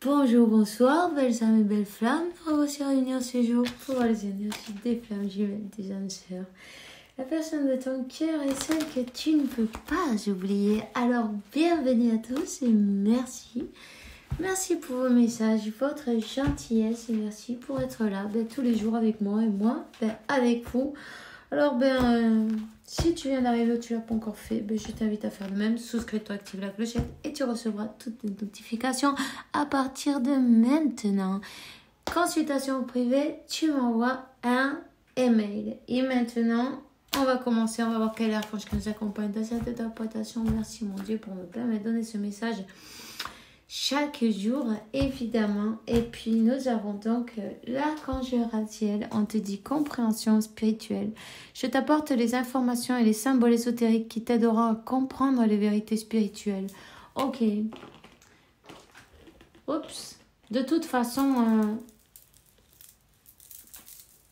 Bonjour, bonsoir, belles âmes et belles flammes. On va se réunir ce jour pour voir les énergies des flammes jumelles des âmes sœurs. La personne de ton cœur est celle que tu ne peux pas oublier. Alors, bienvenue à tous et merci. Merci pour vos messages, votre gentillesse et merci pour être là tous les jours avec moi et moi avec vous. Alors, si tu viens d'arriver ou tu ne l'as pas encore fait, je t'invite à faire de même. Souscris-toi, active la clochette et tu recevras toutes les notifications à partir de maintenant. Consultation privée, tu m'envoies un email. Et maintenant, on va commencer. On va voir quel archange qui nous accompagne dans cette interprétation. Merci mon Dieu pour me permettre de donner ce message chaque jour, évidemment. Et puis, nous avons donc l'archange Ratziel. On te dit compréhension spirituelle. Je t'apporte les informations et les symboles ésotériques qui t'aideront à comprendre les vérités spirituelles. Ok. Oups. De toute façon,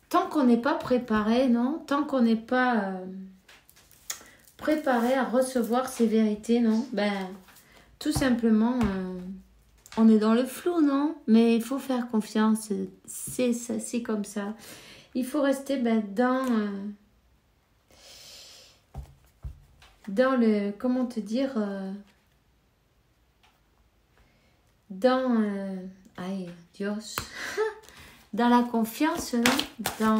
tant qu'on n'est pas préparé, non? Tant qu'on n'est pas préparé à recevoir ces vérités, non? Tout simplement, on est dans le flou, non? Mais il faut faire confiance. C'est comme ça. Il faut rester dans le... Comment te dire? Aïe, Dios. Dans la confiance, non? Dans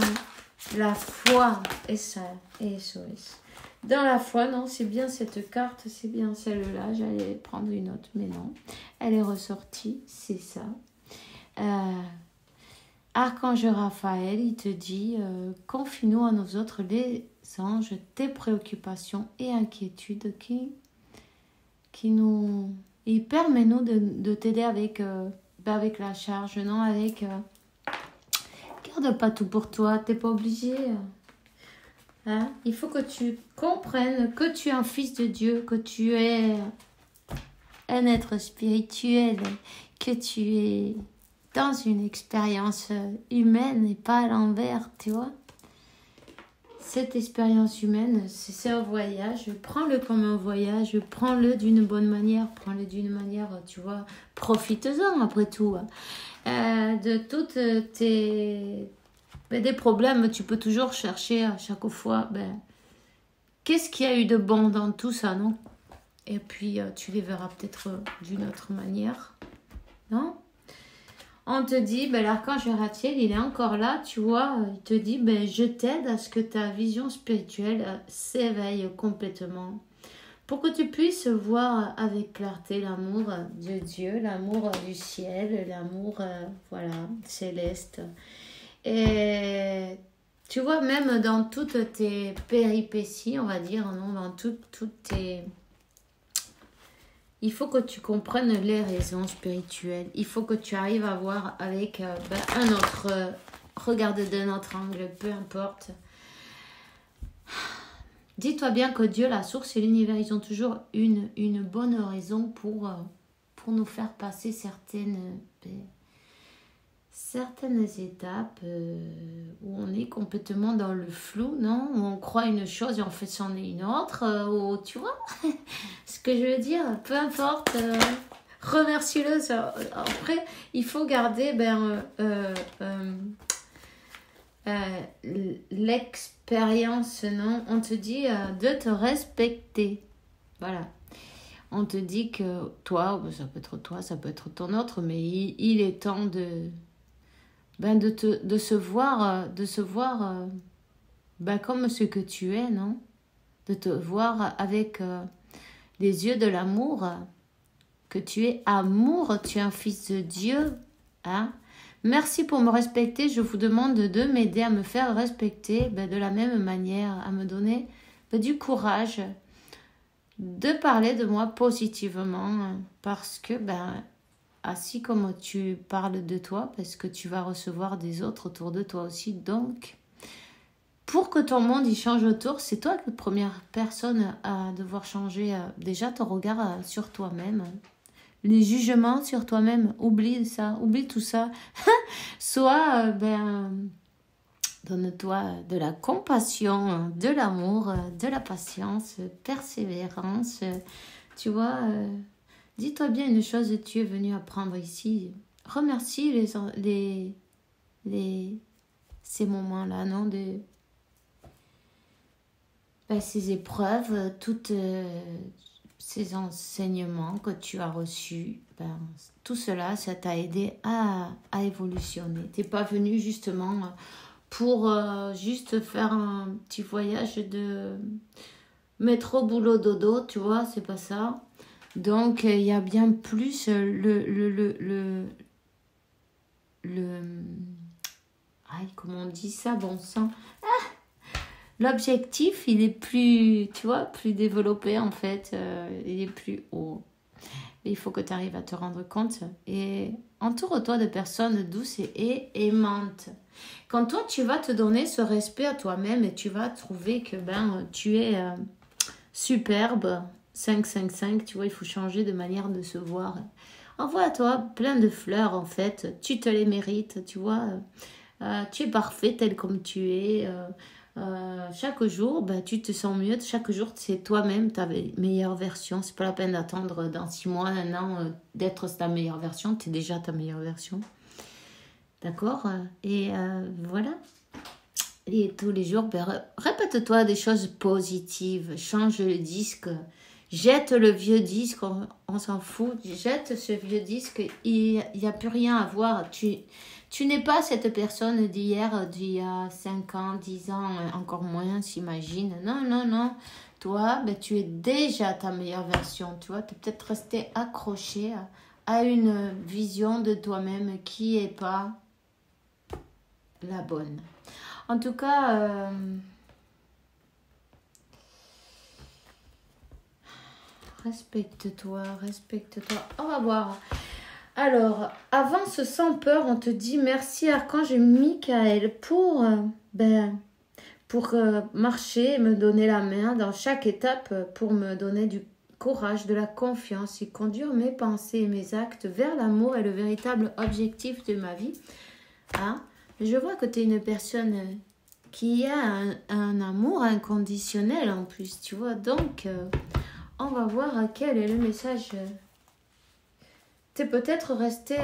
la foi. Et ça, et SOS. Dans la foi, non, c'est bien cette carte, c'est bien celle-là. J'allais prendre une autre, mais non. Elle est ressortie, c'est ça. Archange Raphaël, il te dit, confie-nous à nous autres, les anges, tes préoccupations et inquiétudes qui nous... Il permet-nous de t'aider avec la charge, non, avec... garde pas tout pour toi, t'es pas obligé... Hein? Il faut que tu comprennes que tu es un fils de Dieu, que tu es un être spirituel, que tu es dans une expérience humaine et pas à l'envers, tu vois. Cette expérience humaine, c'est un voyage. Prends-le comme un voyage, prends-le d'une bonne manière, tu vois, profite-en après tout. De toutes tes... des problèmes, tu peux toujours chercher à chaque fois, qu'est-ce qu'il y a eu de bon dans tout ça, non? Et puis, tu les verras peut-être d'une autre manière, non? On te dit, l'archange Ratziel, il est encore là, tu vois, il te dit, je t'aide à ce que ta vision spirituelle s'éveille complètement, pour que tu puisses voir avec clarté l'amour de Dieu, l'amour du ciel, l'amour, céleste. Et tu vois, même dans toutes tes péripéties, on va dire, non, dans toutes tes... Il faut que tu comprennes les raisons spirituelles. Il faut que tu arrives à voir avec un autre... regarde d'un autre angle, peu importe. Dis-toi bien que Dieu, la source et l'univers, ils ont toujours une bonne raison pour nous faire passer certaines étapes où on est complètement dans le flou, non? Où on croit une chose et en fait c'en est une autre, où, tu vois ce que je veux dire? Peu importe, remercie-le. Après, il faut garder l'expérience, non? On te dit de te respecter. Voilà. On te dit que toi, ça peut être toi, ça peut être ton autre, mais il est temps de se voir comme ce que tu es, non? De te voir avec les yeux de l'amour, que tu es amour, tu es un fils de Dieu, hein? Merci pour me respecter, je vous demande de m'aider à me faire respecter de la même manière, à me donner du courage de parler de moi positivement, parce que ainsi comme tu parles de toi, parce que tu vas recevoir des autres autour de toi aussi. Donc, pour que ton monde il change autour, c'est toi la première personne à devoir changer déjà ton regard sur toi-même. Les jugements sur toi-même, oublie ça, oublie tout ça. Soit, donne-toi de la compassion, de l'amour, de la patience, persévérance, tu vois... Dis-toi bien une chose, tu es venu apprendre ici. Remercie ces moments-là, non, ces épreuves, toutes ces enseignements que tu as reçus. Tout cela, ça t'a aidé à évolutionner. Tu n'es pas venu justement pour juste faire un petit voyage de métro, boulot, dodo, tu vois, c'est pas ça. Donc, il y a bien plus comment on dit ça, bon sang. L'objectif, il est plus, tu vois, plus développé en fait. Il est plus haut. Mais il faut que tu arrives à te rendre compte. Et entoure-toi de personnes douces et aimantes. Quand toi, tu vas te donner ce respect à toi-même et tu vas trouver que tu es superbe, 5, tu vois, il faut changer de manière de se voir. Envoie à toi plein de fleurs en fait. Tu te les mérites, tu vois. Tu es parfait tel comme tu es. Chaque jour, tu te sens mieux. Chaque jour, c'est toi-même ta meilleure version. C'est pas la peine d'attendre dans 6 mois, 1 an, d'être ta meilleure version. Tu es déjà ta meilleure version. D'accord? Et voilà. Et tous les jours, répète-toi des choses positives. Change le disque. Jette le vieux disque. On s'en fout. Jette ce vieux disque. Il n'y a plus rien à voir. Tu n'es pas cette personne d'hier, d'il y a 5 ans, 10 ans, encore moins, s'imagine. Non, non, non. Toi, tu es déjà ta meilleure version. Tu vois, tu es peut-être resté accroché à une vision de toi-même qui n'est pas la bonne. En tout cas, respecte-toi, respecte-toi. On va voir. Alors, avance sans peur, on te dit merci Archange Michael pour marcher et me donner la main dans chaque étape, pour me donner du courage, de la confiance et conduire mes pensées et mes actes vers l'amour et le véritable objectif de ma vie. Je vois que tu es une personne qui a un amour inconditionnel en plus, tu vois. Donc, on va voir quel est le message. T'es peut-être resté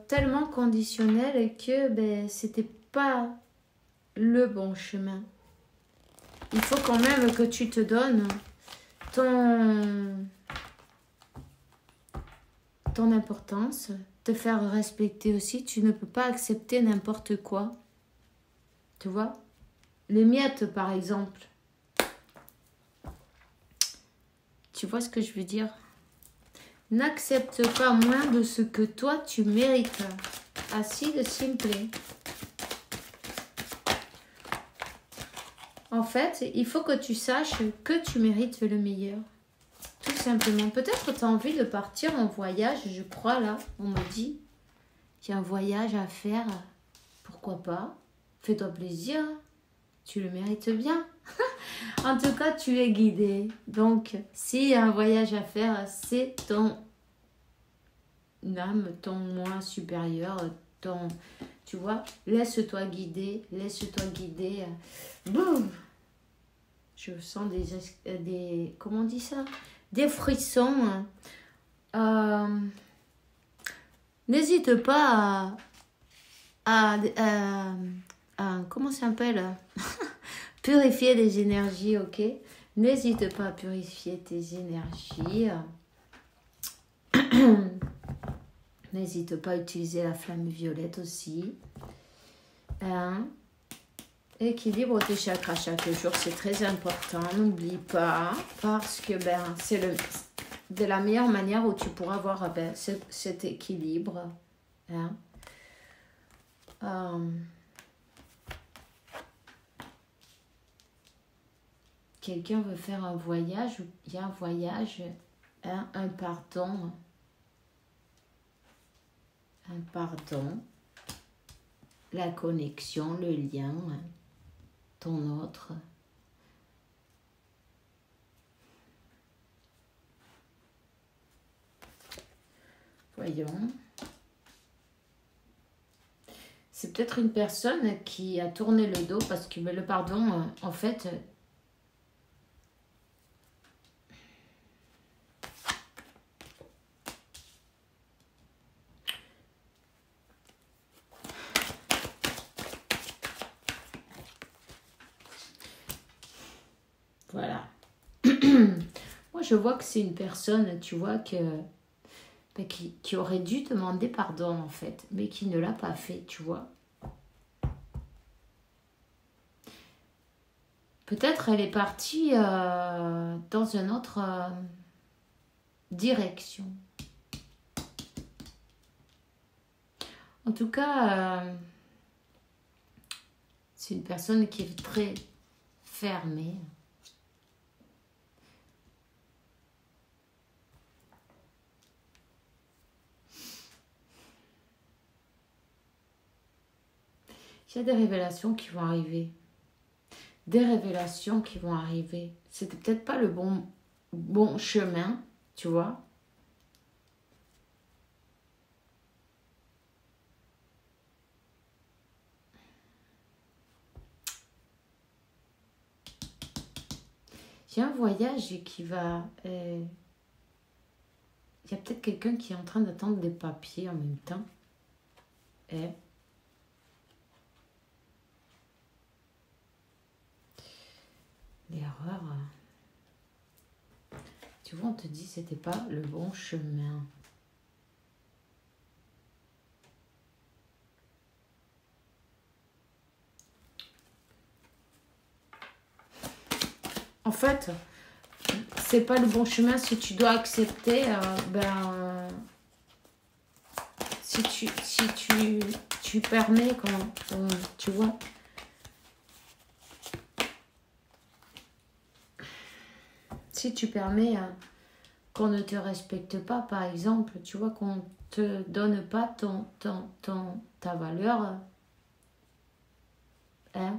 tellement conditionnel que c'était pas le bon chemin. Il faut quand même que tu te donnes ton importance, te faire respecter aussi. Tu ne peux pas accepter n'importe quoi. Tu vois? Les miettes, par exemple. Tu vois ce que je veux dire? N'accepte pas moins de ce que toi tu mérites. Ainsi de simple. En fait, il faut que tu saches que tu mérites le meilleur. Tout simplement. Peut-être que tu as envie de partir en voyage, je crois là, on me dit. Il y a un voyage à faire. Pourquoi pas? Fais-toi plaisir. Tu le mérites bien. En tout cas, tu es guidé. Donc, s'il y a un voyage à faire, c'est ton âme, ton moi supérieur, tu vois, laisse-toi guider, Boum! Je sens des comment on dit ça? Des frissons. N'hésite pas à comment ça s'appelle? Purifier les énergies, ok? N'hésite pas à purifier tes énergies. N'hésite pas à utiliser la flamme violette aussi. Équilibre tes chakras chaque jour, c'est très important. N'oublie pas, parce que c'est de la meilleure manière où tu pourras avoir cet équilibre. Quelqu'un veut faire un voyage, il y a un voyage, un pardon, la connexion, le lien, ton autre. Voyons. C'est peut-être une personne qui a tourné le dos parce que le pardon, en fait, je vois que c'est une personne, tu vois, qui aurait dû demander pardon, en fait, mais qui ne l'a pas fait, tu vois. Peut-être elle est partie dans une autre direction. En tout cas, c'est une personne qui est très fermée. Il y a des révélations qui vont arriver. Des révélations qui vont arriver. C'était peut-être pas le bon chemin, tu vois. Il y a un voyage qui va... il y a peut-être quelqu'un qui est en train d'attendre des papiers en même temps. L'erreur... Tu vois, on te dit que c'était pas le bon chemin. En fait, c'est pas le bon chemin si tu dois accepter, si tu permets, tu vois. Si tu permets qu'on ne te respecte pas, par exemple, tu vois, qu'on te donne pas ta valeur, hein.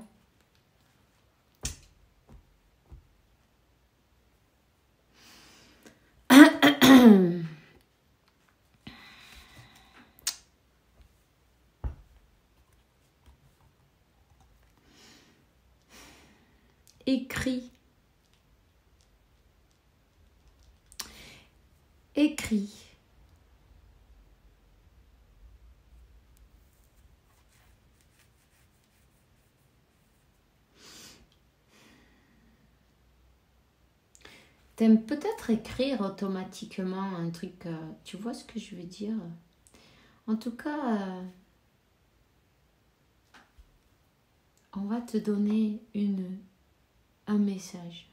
Écris. Écris. T'aimes peut-être écrire automatiquement un truc, tu vois ce que je veux dire? En tout cas, on va te donner un message.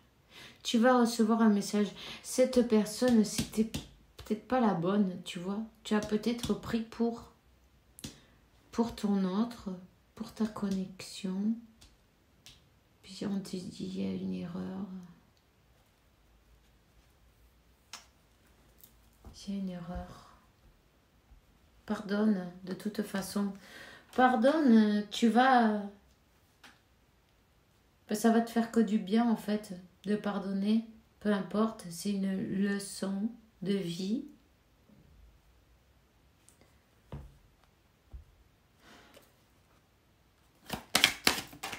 Tu vas recevoir un message. Cette personne, c'était peut-être pas la bonne, tu vois. Tu as peut-être pris pour ton autre, pour ta connexion. Puis on te dit, il y a une erreur. Il y a une erreur. Pardonne, de toute façon. Pardonne, tu vas... Ça va te faire que du bien, en fait, de pardonner. Peu importe, c'est une leçon de vie.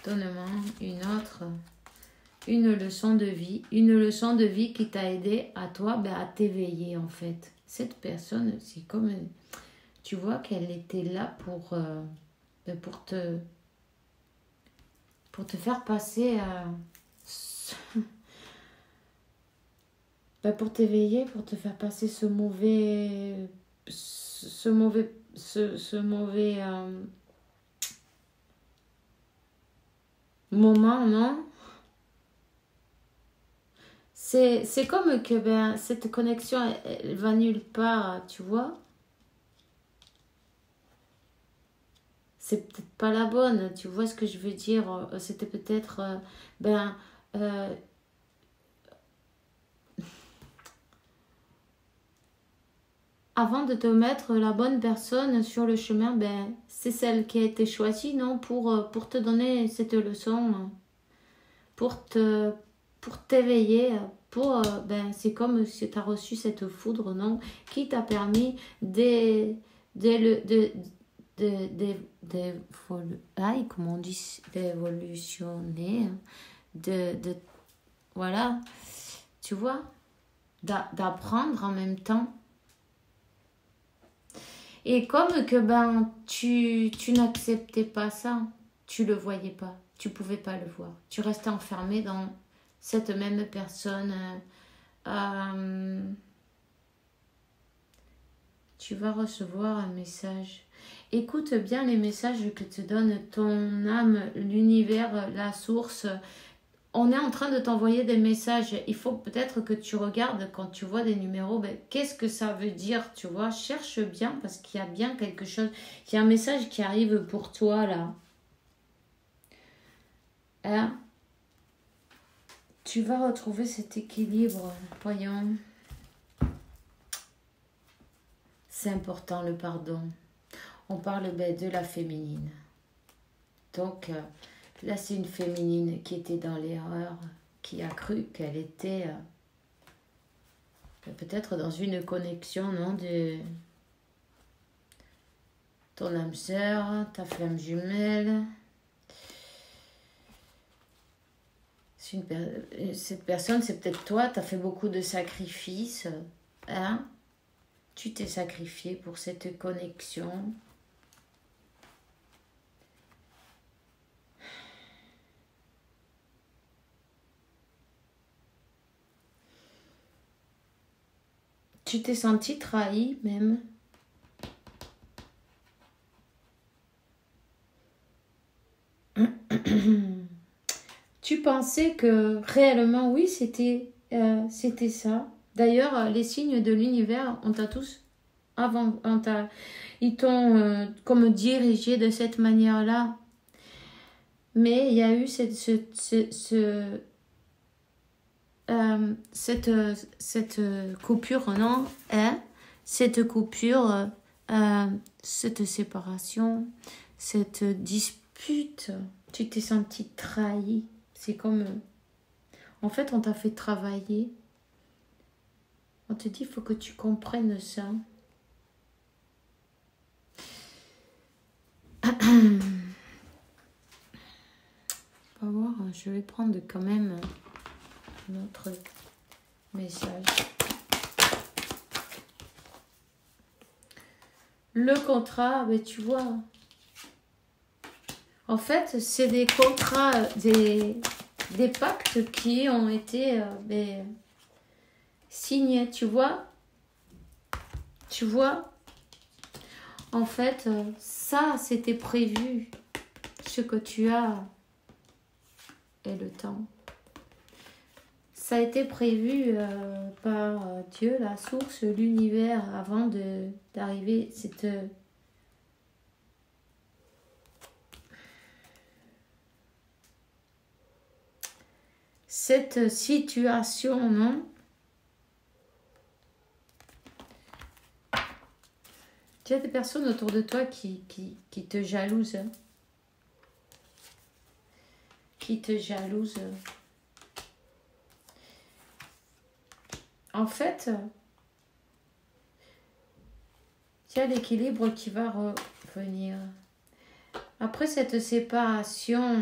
Donne-moi une autre. Une leçon de vie. Une leçon de vie qui t'a aidé à toi, à t'éveiller, en fait. Cette personne, c'est comme... Tu vois qu'elle était là pour te faire passer pour t'éveiller, pour te faire passer ce mauvais moment, non? C'est comme que cette connexion elle va nulle part, tu vois. C'est peut-être pas la bonne, tu vois ce que je veux dire. C'était peut-être avant de te mettre la bonne personne sur le chemin, c'est celle qui a été choisie, non, pour te donner cette leçon, pour t'éveiller, c'est comme si tu as reçu cette foudre, non, qui t'a permis comment on dit, d'évolutionner, voilà, tu vois, d'apprendre en même temps. Et comme que tu n'acceptais pas ça, tu le voyais pas, tu pouvais pas le voir. Tu restais enfermé dans cette même personne tu vas recevoir un message. Écoute bien les messages que te donne ton âme, l'univers, la source. On est en train de t'envoyer des messages. Il faut peut-être que tu regardes quand tu vois des numéros. Ben, qu'est-ce que ça veut dire, tu vois? Cherche bien parce qu'il y a bien quelque chose. Il y a un message qui arrive pour toi là. Hein? Tu vas retrouver cet équilibre. Voyons. C'est important le pardon. On parle de la féminine. Donc là, c'est une féminine qui était dans l'erreur, qui a cru qu'elle était peut-être dans une connexion, non, de ton âme sœur, ta flamme jumelle. Cette personne, c'est peut-être toi, tu as fait beaucoup de sacrifices. Hein? Tu t'es sacrifié pour cette connexion. Tu t'es senti trahi même. Tu pensais que réellement, oui, c'était ça. D'ailleurs, les signes de l'univers, on t'a tous avant, ils t'ont comme dirigé de cette manière-là. Mais il y a eu cette coupure, non? Hein? Cette coupure, cette séparation, cette dispute. Tu t'es senti trahi. C'est comme... en fait, on t'a fait travailler. On te dit, il faut que tu comprennes ça. On va voir, je vais prendre quand même notre message. Le contrat, ben, tu vois. En fait, c'est des contrats, des pactes qui ont été signés, tu vois. Tu vois. En fait, ça, c'était prévu. Ce que tu as et le temps. Ça a été prévu par Dieu, la source, l'univers, avant d'arriver cette situation, non? Tu as des personnes autour de toi qui te jalousent. Qui te jalousent. En fait, il y a l'équilibre qui va revenir. Après cette séparation,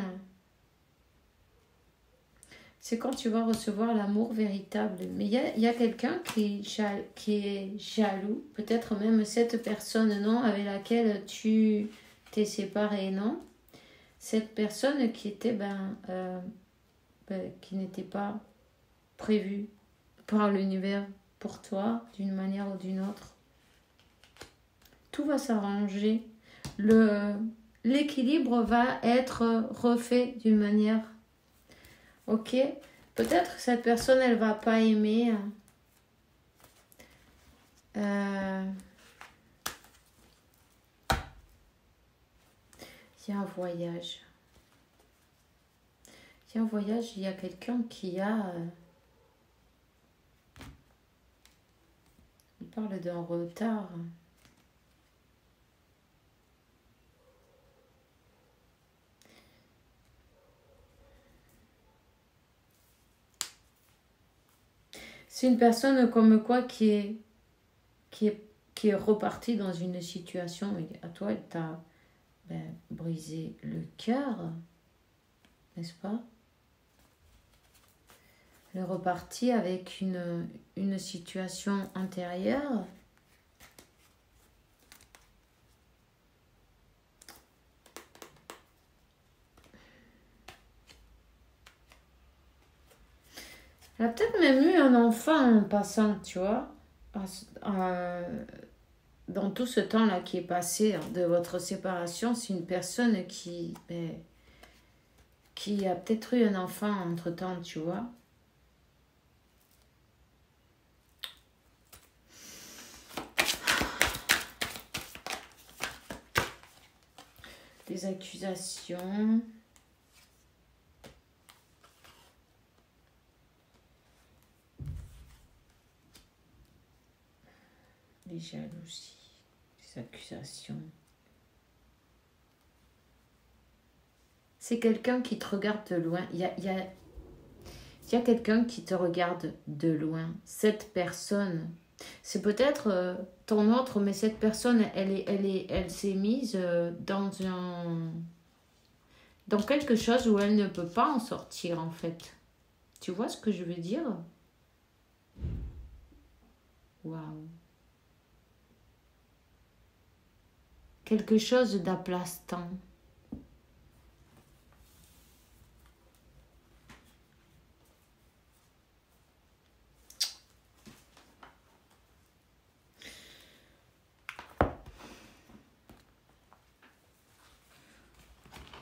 c'est quand tu vas recevoir l'amour véritable. Mais il y a quelqu'un qui est jaloux, peut-être même cette personne, non, avec laquelle tu t'es séparé, non? Cette personne qui était, qui n'était pas prévue par l'univers pour toi, d'une manière ou d'une autre. Tout va s'arranger. L'équilibre va être refait d'une manière. Ok? Peut-être que cette personne, elle va pas aimer. Il y a un voyage. Il y a un voyage, il y a quelqu'un qui a... il parle d'un retard. C'est une personne comme quoi qui est repartie dans une situation. Et à toi, elle t'a brisé le cœur, n'est-ce pas? Elle est repartie avec une situation intérieure. Elle a peut-être même eu un enfant en passant, tu vois. Dans tout ce temps-là qui est passé de votre séparation, c'est une personne qui a peut-être eu un enfant entre-temps, tu vois. Des accusations. Des jalousies. Des accusations. C'est quelqu'un qui te regarde de loin. Il y a quelqu'un qui te regarde de loin. Cette personne, c'est peut-être ton autre, mais cette personne, elle s'est mise dans quelque chose où elle ne peut pas en sortir, en fait. Tu vois ce que je veux dire? Waouh. Quelque chose d'aplastant.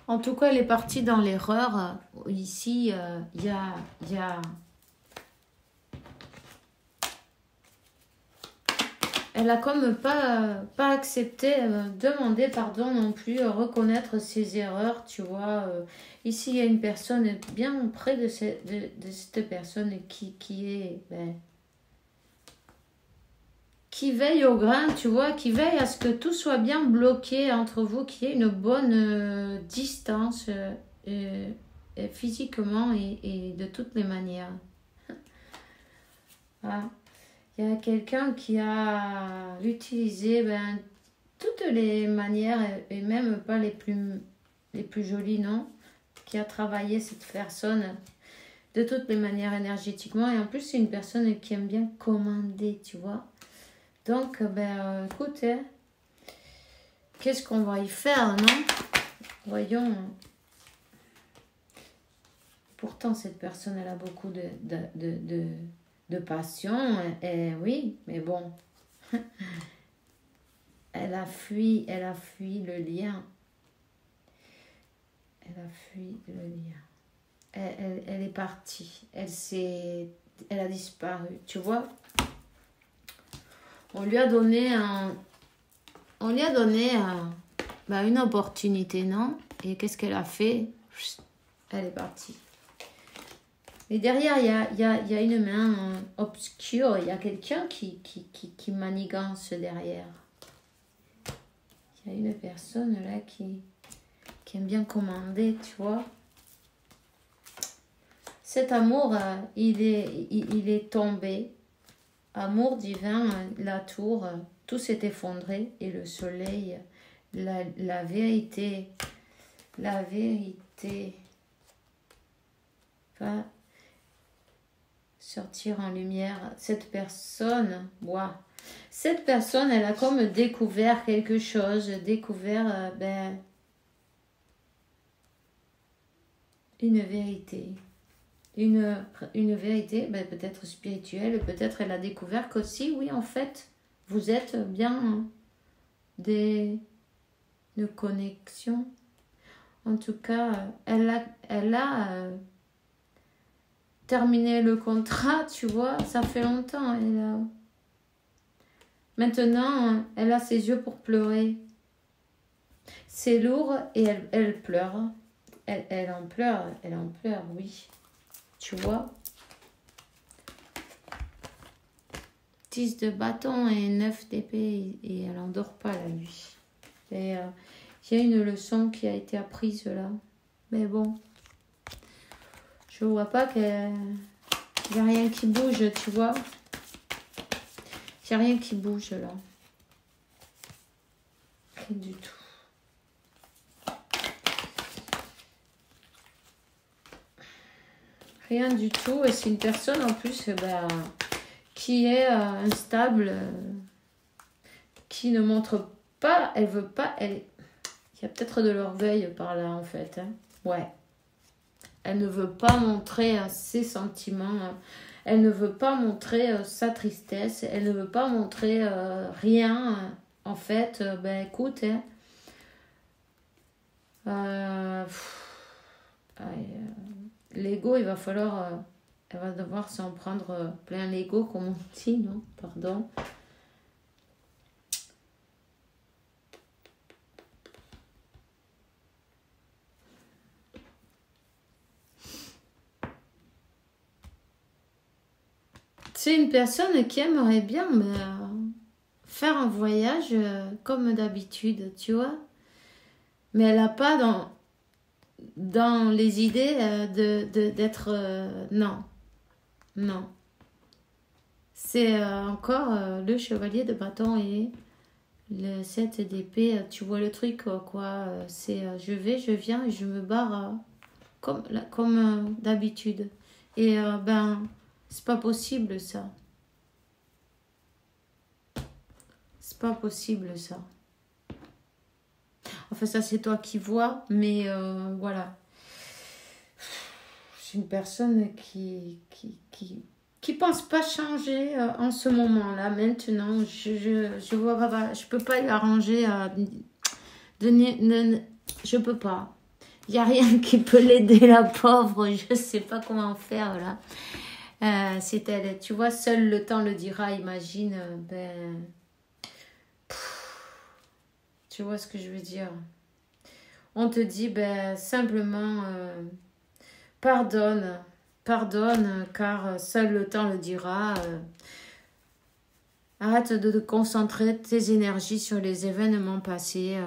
En tout cas, elle est partie dans l'erreur. Ici, il y a... Elle a comme pas accepté, demander pardon non plus, reconnaître ses erreurs, tu vois. Ici, il y a une personne bien près de cette personne qui veille au grain, tu vois, qui veille à ce que tout soit bien bloqué entre vous, qu'il y ait une bonne distance physiquement et de toutes les manières. Voilà. Il y a quelqu'un qui a utilisé toutes les manières et même pas les plus jolies, non, qui a travaillé cette personne de toutes les manières énergétiquement. Et en plus, c'est une personne qui aime bien commander, tu vois. Donc, écoute, qu'est-ce qu'on va y faire, non? Voyons. Pourtant, cette personne, elle a beaucoup de passion, et oui, mais bon, elle a fui le lien. Elle a fui le lien. Elle est partie. Elle a disparu. Tu vois, on lui a donné une opportunité, non? Et qu'est-ce qu'elle a fait? Elle est partie. Et derrière, il y a une main obscure. Il y a quelqu'un qui manigance derrière. Il y a une personne là qui aime bien commander, tu vois. Cet amour, il est tombé. Amour divin, la tour, tout s'est effondré. Et le soleil, la vérité va sortir en lumière. Cette personne, elle a comme découvert quelque chose, une vérité. Une vérité, peut-être spirituelle, peut-être elle a découvert qu'aussi, oui, en fait, vous êtes bien une connexion. En tout cas, elle a terminé le contrat, tu vois, ça fait longtemps. Maintenant, elle a ses yeux pour pleurer. C'est lourd et elle pleure. Elle en pleure, oui. Tu vois, 10 de bâton et 9 d'épée et elle n'endort pas la nuit. Et il y a une leçon qui a été apprise là. Mais bon, je vois pas qu'il n'y a rien qui bouge, tu vois. Il n'y a rien qui bouge là. Rien du tout. Rien du tout. Et c'est une personne en plus qui est instable, qui ne montre pas, elle veut pas, il y a peut-être de l'orgueil par là en fait. Hein. Ouais. Elle ne veut pas montrer ses sentiments. Elle ne veut pas montrer sa tristesse. Elle ne veut pas montrer rien. En fait, ben écoute, hein, l'ego, il va falloir... elle va devoir s'en prendre plein l'ego, comme on dit, non? Pardon. C'est une personne qui aimerait bien faire un voyage comme d'habitude, tu vois. Mais elle n'a pas dans les idées d'être... non, non. C'est encore le chevalier de bâton et le 7 d'épée. Tu vois le truc, quoi. C'est je viens et je me barre comme d'habitude. Et ben, c'est pas possible ça. C'est pas possible ça. Enfin, ça c'est toi qui vois, mais voilà. Je suis une personne qui pense pas changer en ce moment-là. Maintenant, je vois pas, je peux pas lui arranger. Je peux pas. Il n'y a rien qui peut l'aider, la pauvre. Je sais pas comment faire là. C'est elle. Tu vois, seul le temps le dira. Imagine, ben. Tu vois ce que je veux dire? On te dit, ben, simplement, pardonne, car seul le temps le dira. Arrête de concentrer tes énergies sur les événements passés.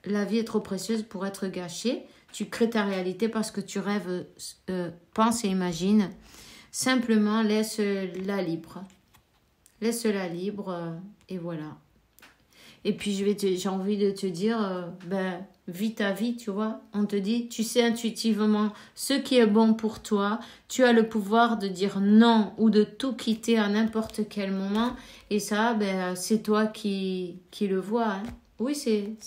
La vie est trop précieuse pour être gâchée. Tu crées ta réalité parce que tu rêves, penses et imagines. Simplement, laisse-la libre. Laisse-la libre et voilà. Et puis, j'ai envie de te dire, ben, vis ta vie, tu vois. On te dit, tu sais intuitivement ce qui est bon pour toi. Tu as le pouvoir de dire non ou de tout quitter à n'importe quel moment. Et ça, ben, c'est toi qui le vois. Hein. Oui, c'est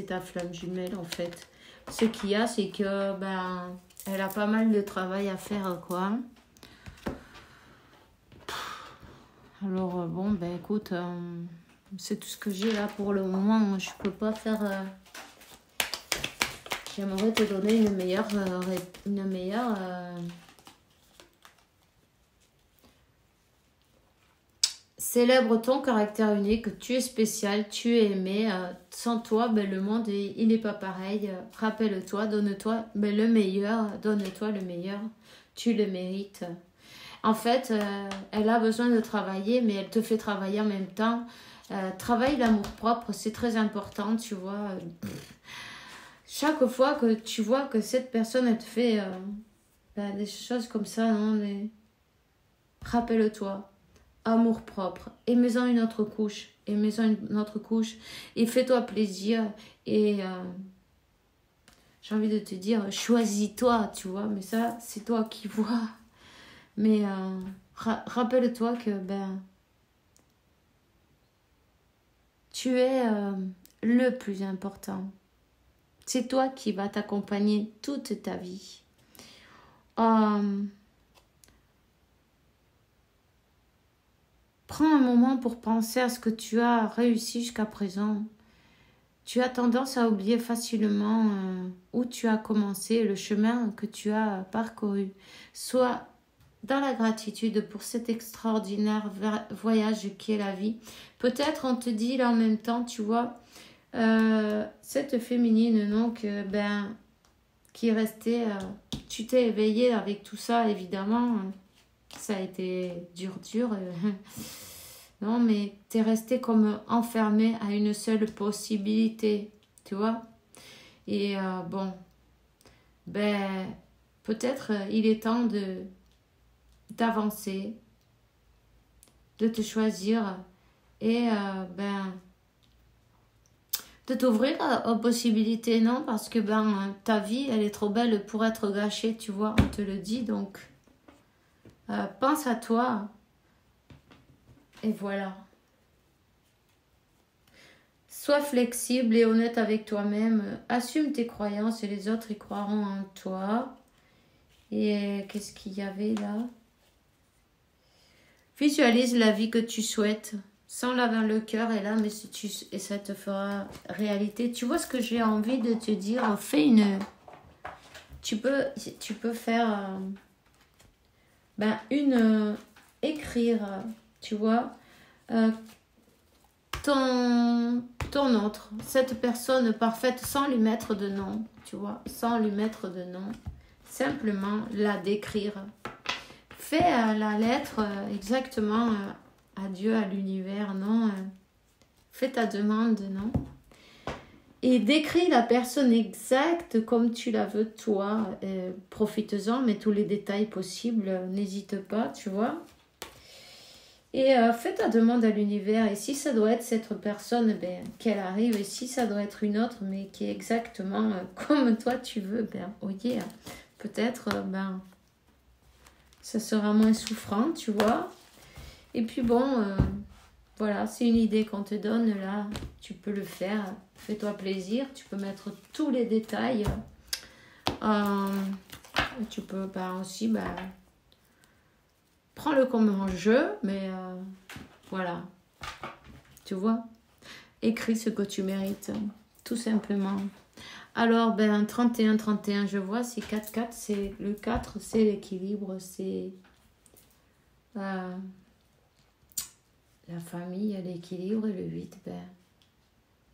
ta flamme jumelle, en fait. Ce qu'il y a, c'est que, ben, elle a pas mal de travail à faire, quoi. Alors, bon, ben, écoute... c'est tout ce que j'ai là pour le moment. Je peux pas faire... J'aimerais te donner une meilleure... Célèbre ton caractère unique. Tu es spécial, tu es aimé. Sans toi, ben, le monde, il n'est pas pareil. Rappelle-toi, donne-toi ben, le meilleur. Donne-toi le meilleur. Tu le mérites. En fait, elle a besoin de travailler, mais elle te fait travailler en même temps. Travaille l'amour-propre, c'est très important, tu vois. Chaque fois que tu vois que cette personne, elle te fait des choses comme ça, non, rappelle-toi, amour-propre, aimez-en une autre couche, et fais-toi plaisir, et j'ai envie de te dire, choisis-toi, tu vois, mais ça, c'est toi qui vois. Mais rappelle-toi que, ben, tu es le plus important. C'est toi qui vas t'accompagner toute ta vie. Prends un moment pour penser à ce que tu as réussi jusqu'à présent. Tu as tendance à oublier facilement où tu as commencé, le chemin que tu as parcouru. Sois dans la gratitude pour cet extraordinaire voyage qui est la vie. Peut-être on te dit là en même temps, tu vois, cette féminine, donc, ben, qui est restée, tu t'es éveillée avec tout ça, évidemment, ça a été dur, non, mais t'es restée comme enfermée à une seule possibilité, tu vois, et bon, ben, peut-être il est temps d'avancer, de te choisir, et ben, de t'ouvrir aux possibilités, non? Parce que ben, ta vie, elle est trop belle pour être gâchée, tu vois, on te le dit, donc pense à toi, et voilà. Sois flexible et honnête avec toi-même, assume tes croyances et les autres y croiront en toi. Et qu'est-ce qu'il y avait là? Visualise la vie que tu souhaites. Sans la vers le cœur et là, mais et ça te fera réalité. Tu vois ce que j'ai envie de te dire? Fais une... Tu peux faire... écrire, tu vois, ton autre, cette personne parfaite sans lui mettre de nom, tu vois, sans lui mettre de nom. Simplement la décrire. Fais la lettre exactement à Dieu, à l'univers, non? Fais ta demande, non? Et décris la personne exacte comme tu la veux, toi. Profites-en, mets tous les détails possibles, n'hésite pas, tu vois. Et fais ta demande à l'univers. Et si ça doit être cette personne, qu'elle arrive. Et si ça doit être une autre, mais qui est exactement comme toi tu veux, ok, peut-être, ça sera moins souffrant, tu vois. Et puis bon, voilà, c'est une idée qu'on te donne là. Tu peux le faire. Fais-toi plaisir. Tu peux mettre tous les détails. Tu peux aussi, prends-le comme un jeu, mais voilà. Tu vois, écris ce que tu mérites, tout simplement. Alors, 31, je vois, c'est 4-4, c'est le 4, c'est l'équilibre, c'est la famille, l'équilibre, et le 8,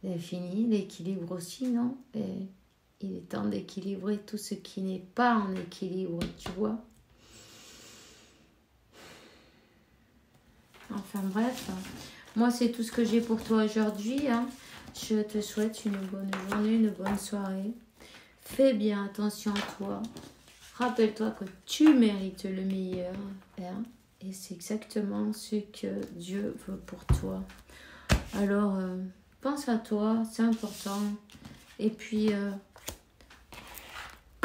l'infini, l'équilibre aussi, non? Et il est temps d'équilibrer tout ce qui n'est pas en équilibre, tu vois? Enfin bref, moi c'est tout ce que j'ai pour toi aujourd'hui, hein. Je te souhaite une bonne journée, une bonne soirée. Fais bien attention à toi. Rappelle-toi que tu mérites le meilleur, hein, et c'est exactement ce que Dieu veut pour toi. Alors, pense à toi, c'est important. Et puis,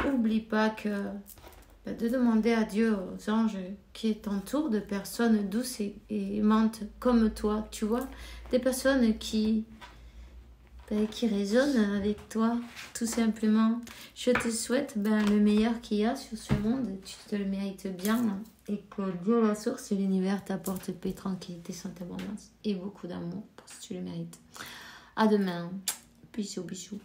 oublie pas que de demander à Dieu, aux anges qui t'entourent, de personnes douces et aimantes comme toi, tu vois, des personnes qui résonnent avec toi, tout simplement. Je te souhaite le meilleur qu'il y a sur ce monde, tu te le mérites bien, et que Dieu, la source et l'univers t'apportent paix, tranquillité, santé, abondance et beaucoup d'amour, parce que tu le mérites. À demain, bisous, bisous.